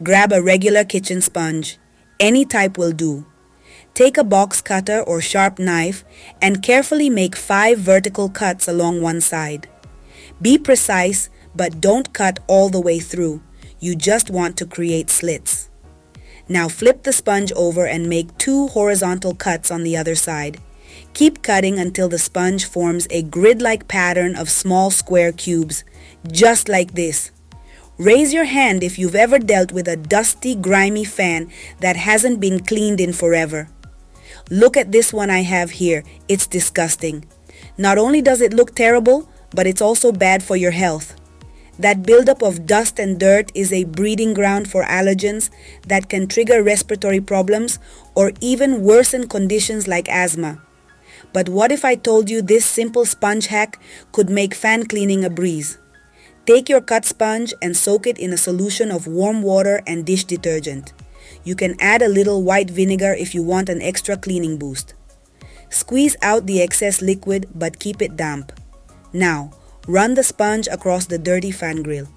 Grab a regular kitchen sponge. Any type will do. Take a box cutter or sharp knife and carefully make 5 vertical cuts along one side. Be precise, but don't cut all the way through. You just want to create slits. Now flip the sponge over and make 2 horizontal cuts on the other side. Keep cutting until the sponge forms a grid-like pattern of small square cubes, just like this. Raise your hand if you've ever dealt with a dusty, grimy fan that hasn't been cleaned in forever. Look at this one I have here. It's disgusting. Not only does it look terrible, but it's also bad for your health. That buildup of dust and dirt is a breeding ground for allergens that can trigger respiratory problems or even worsen conditions like asthma. But what if I told you this simple sponge hack could make fan cleaning a breeze? Take your cut sponge and soak it in a solution of warm water and dish detergent. You can add a little white vinegar if you want an extra cleaning boost. Squeeze out the excess liquid but keep it damp. Now, run the sponge across the dirty fan grill.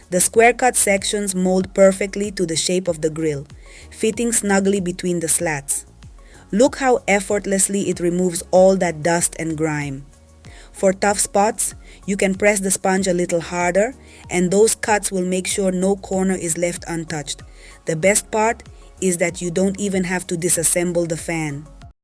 The square cut sections mold perfectly to the shape of the grill, fitting snugly between the slats. Look how effortlessly it removes all that dust and grime. For tough spots, you can press the sponge a little harder, and those cuts will make sure no corner is left untouched. The best part is that you don't even have to disassemble the fan.